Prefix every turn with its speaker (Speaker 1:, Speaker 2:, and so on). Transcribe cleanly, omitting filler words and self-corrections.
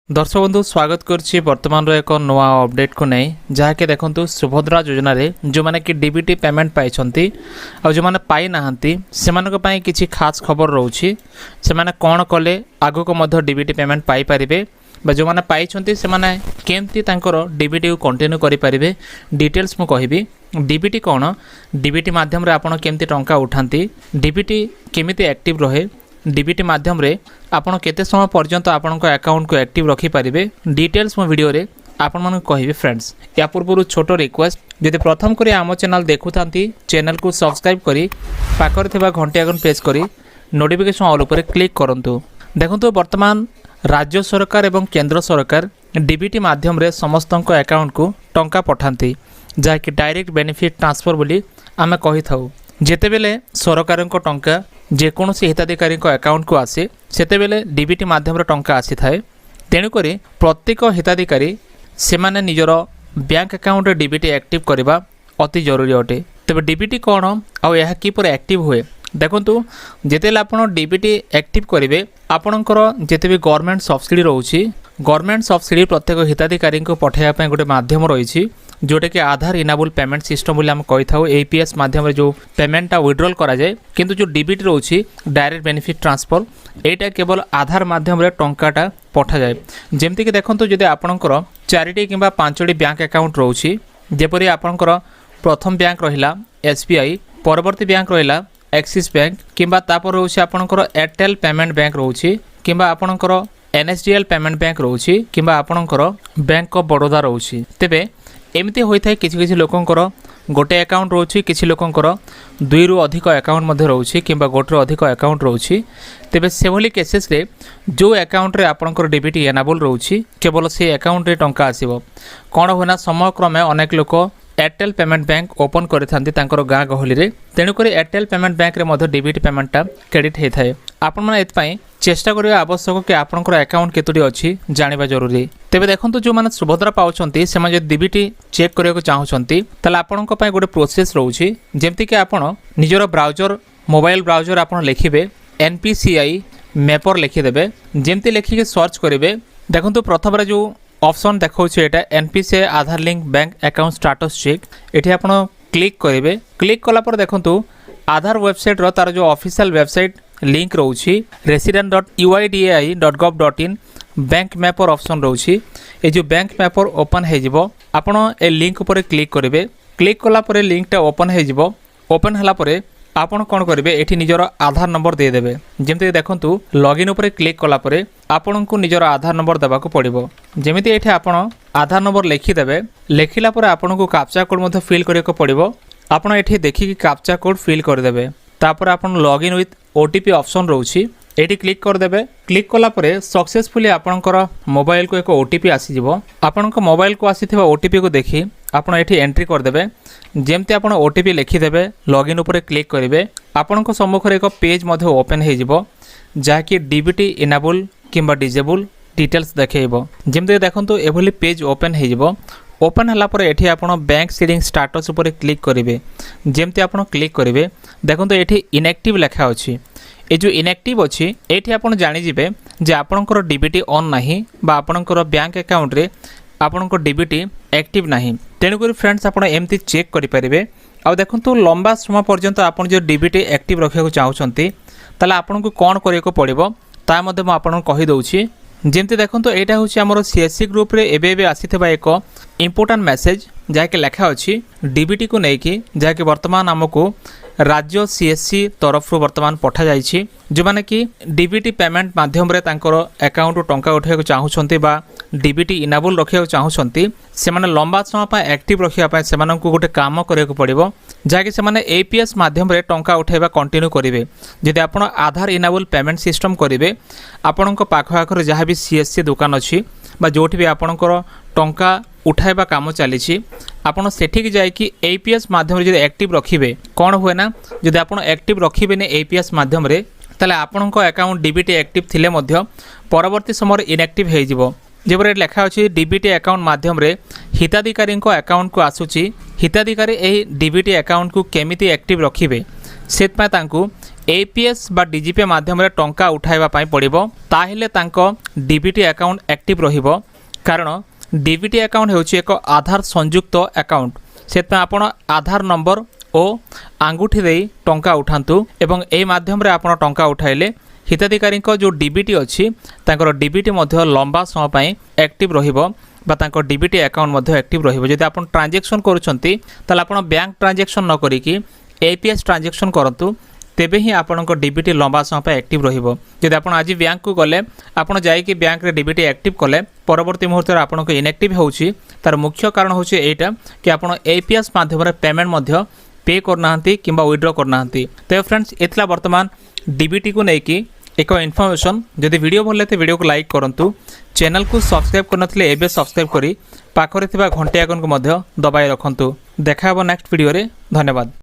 Speaker 1: दर्शक बंधु स्वागत करुच्ची वर्तमान एक नुआ अपडेट को नहीं जहाँकि देखो सुभद्रा योजना रे जो मैंने कि डीबीटी पेमेंट पाई आ जो मैंने पाई ना से किसी खास खबर रोचे से मैंने कौन कले आग को डीबीटी पेमेंट पाई पारे जो मैंने पाई से केमती डीबीटी को कंटिन्यू करें डिटेल्स मु कहि डीबीटी कौन डीबीटी माध्यम आपड़ केमती टंका उठाती डीबीटी केमिति एक्टिव रहे डीबीटी माध्यम रे आपण केते समय पर्यंत आपण अकाउंट को एक्टिव रखी पारिबे डिटेल्स मो वीडियो रे आपण मन कहिबे फ्रेंड्स। या पूर्व छोटो रिक्वेस्ट जदि प्रथम करी आम चैनल देखुथांती चैनल को सब्सक्राइब करी पाखर थिबा घंटी आइकन प्रेस करी नोटिफिकेशन ऑल ऊपर क्लिक करंतु। देखंतु वर्तमान राज्य सरकार एवं केंद्र सरकार डीबीटी माध्यम रे समस्तक अकाउंट को टंका पठांती जाकि डायरेक्ट बेनिफिट ट्रांसफर बोली आमे कहि थाउ। जेतेबेले सरकार को टंका जेकोसी हिताधिकारी अकाउंट को आसे सेतेबेले डीबीटी माध्यम टंका आसी थाए। तेणुक प्रत्येक हिताधिकारी से माने निजर बैंक अकाउंट डीबीटी एक्टिव करने अति जरूरी अटे। तेज डीबीटी कौन आउ यह किपर एक्टिव हुए देखंतु जेतेले आपण डीबीटी एक्टिव करेंगे आपणकर जिते भी गवर्नमेंट सब्सिडी रोचे गवर्नमेंट सब्सिडी प्रत्येक हिताधिकारी को पठाइबा गोटे माध्यम रही जोटा कि आधार इनाबल पेमेंट सिस्टम बोली आम कही था। एपीएस माध्यम जो पेमेंटा विड्रॉल कराए किंतु जो डीबीटी रोची डायरेक्ट बेनिफिट ट्रांसफर एटा केवल आधार माध्यम टंकाटा पठा जाए। जमती कि देखो जदि आपणकर 4टी कि 5टी बैंक अकाउंट रोची जेपरी आपणकर प्रथम बैंक रहिला एसबीआई परवर्ती बैंक रहिला एक्सिस बैंक किंबा तापर रोची आपणकर एयरटेल पेमेंट बैंक रोची किंबा आपणकर एनएसडीएल पेमेंट बैंक रोची किंबा आपणकर बैंक ऑफ बड़ौदा रोची। तेबे एमती होता है किसी लोकंकर गोटे अकाउंट रोची किसी लोकंकर 2 रु अधिक अकाउंट रोची किंबा गोटे रु अधिक अकाउंट रोची। तेबे से भली केसेस रे जो अकाउंट रे आपनकर डीबीटी एनाबल रोची केवल से अकाउंट रे टंका आसीबो। कोन होना समय क्रमे अनेक लोक एयरटेल पेमेंट बैंक ओपन करथांती तांकर गाँ गहली रे तेणुक एयरटेल पेमेंट बैंक रे मध्य डीबीटी पेमेंटा क्रेडिट होता है। आपण मैंने एथपाई चेष्टा करिया आवश्यक कि आपनकर अकाउंट केतोटी अछि जानिबा जरूरी। तेबे देखंतु जो माने सुभद्रा पाउछंती से माने डीबीटी चेक करिया को चाहुछंती तले आपनक पय गोटे प्रोसेस रहउछि जेमति कि आपण निजर ब्राउजर मोबाइल ब्राउजर आपण लिखिबे एनपीसीआई मैपर लिखि देबे जेमति लिखि सर्च करिवे देखंतु प्रथम जो ऑप्शन देखौछि एटा NPCI Aadhaar link bank account status check एठी आपण क्लिक करिवे। क्लिक कला पर देखंतु आधार वेबसाइट रो तार जो ऑफिशियल वेबसाइट लिंक रोची resident.uidai.gov.in बैंक मैपर ऑप्शन रोची ए जो बैंक मैपर ओपन हो जिवो आपण ए लिंक ऊपर क्लिक करेंगे। क्लिक कला परे लिंकटा ओपन हो जिवो ओपन हला परे आपण कोन करेंगे एठी निजर आधार नंबर दे देबे जेमते देखंतु लॉगिन ऊपर क्लिक कला परे आपण को निजर आधार नंबर देबा को पड़िबो। जेमिति एठी आपण आधार नंबर लिखि देबे लिखिला परे आपण को कैप्चा कोड मध्ये फिल करिया को पड़िबो। आपण एठी देखि कि कैप्चा कोड फिल कर देबे तापर आपण लॉगिन विथ ओटीपी ऑप्शन रोची एटी क्लिक कर देबे। क्लिक कला परे सक्सेसफुली आपणकर मोबाइल को एक ओटीपी आसी जिवो आपणक मोबाइल को आसीथिबा ओटीपी को देखि आपण एठी एंट्री कर देबे। जेमते आपण ओटीपी लिखि देबे लॉगिन ऊपर क्लिक करिवे आपणक सम्मुखरे एक पेज मध्ये ओपन हे जिवो जाकि डीबीटी इनेबल किंबा डिजेबल डिटेल्स देखैबो। जेमते देखंतु एभली पेज ओपन हे जिवो ओपन हला पर एठी आपण बैंक सीडिंग स्टेटस ऊपर क्लिक करिवे जेमते आपण क्लिक करिवे देखंतु एठी इनएक्टिव लिखा अछि ए जो इनएक्टिव अछि एठी आपण जानि जिवे जे आपणकर डीबीटी ऑन नाही बा आपणकर बैंक अकाउंट रे आपणकर डीबीटी एक्टिव नाही। तेणु करी फ्रेंड्स आपण एमती चेक करि परिबे। आ देखंतु लंबा समय पर्यंत आपण जो डीबीटी एक्टिव रखिया को चाहुचंती तले आपण को कोन करिया को पड़िबो ता मध्ये म आपण कहि दउछि। जेमती देखंतु एटा होछि हमर सीएससी ग्रुप रे एबे आसीथिबा एक इंपोर्टेंट मेसेज जाके लिखा अछि डीबीटी को नेकी जाके वर्तमान हमको राज्य सीएससी तरफ वर्तमान पठा जाइछि जो माने कि डीबीटी पेमेंट माध्यम रे तांकर अकाउंट टंका उठाय को चाहुछंती बा डीबीटी इनेबल रखिया को चाहुछंती से माने लंबा समय पा एक्टिव रखिया पा से मानन को गोटे काम करे को पड़िबो जाके से माने एपीएस माध्यम रे टंका उठाइबा कंटिन्यू करिवे। जदि आपण आधार इनेबल पेमेंट सिस्टम करिवे आपणक पाख आखर जहाँ भी सीएससी दुकान अछि बा जोठी भी आपणकर टंका उठाइबा काम चली आपड़ सेठिक जाइए एपीएस माध्यम जब एक्टिव रखिए कौन हुए ना जब आप एक्टिव रखिए एपीएस माध्यम ताले आपणक अकाउंट डीबीटी एक्टिव थिले मध्य परवर्ती समय इनएक्टिव हो जिवो। जेपरि लिखा अछि डीबीटी अकाउंट माध्यम रे हिताधिकारी अकाउंट को आसुची हिताधिकारी एही डीबीटी अकाउंट को केमिति एक्टिव रखिए से एपीएस बा डीजीपे माध्यम टंका उठाइबा पई पड़िबो ताहेले तांको डीबीटी अकाउंट एक्टिव रहिबो कारण डीबीटी अकाउंट हेउछि एक आधार संयुक्त अकाउंट सेत आपण आधार नंबर ओ आंगुठी देई टंका उठांतु एवं ए माध्यम रे आपण टंका उठाइले हिताधिकारी जो डीबीटी अच्छी तांकर डीबीटी मध्य लंबा समय पई एक्टिव रहिबो बा तांको डीबीटी अकाउंट मध्य एक्टिव रहिबो जदि आपण ट्रांजैक्शन करूछंती ताले आपण बैंक ट्रांजैक्शन न करिकि एपीएस ट्रांजैक्शन करंतु तेबे ही आपनको डीबीटी लंबा समय पे एक्टिव रहिबो जदि आपण आज बैंक को गले आपण जाई कि बैंक रे डीबीटी एक्टिव कले परवर्ती मुहूर्त रे आपनको इनएक्टिव होउची तार मुख्य कारण होउची एटा कि आपण एपीएस माध्यम रे पेमेंट मध्य पे करनाहंती किंबा विथड्रॉ करनाहंती तो फ्रेंड्स एथला वर्तमान डीबीटी को नेकी एक इनफॉरमेशन जदि वीडियो भल लगे वीडियो को लाइक करंतु चैनल को सब्सक्राइब करनथले एबे सब्सक्राइब करी पाखरे थिबा घंटी आइकन को मध्य दबाई रखंतु देखा हबो नेक्स्ट वीडियो रे धन्यवाद।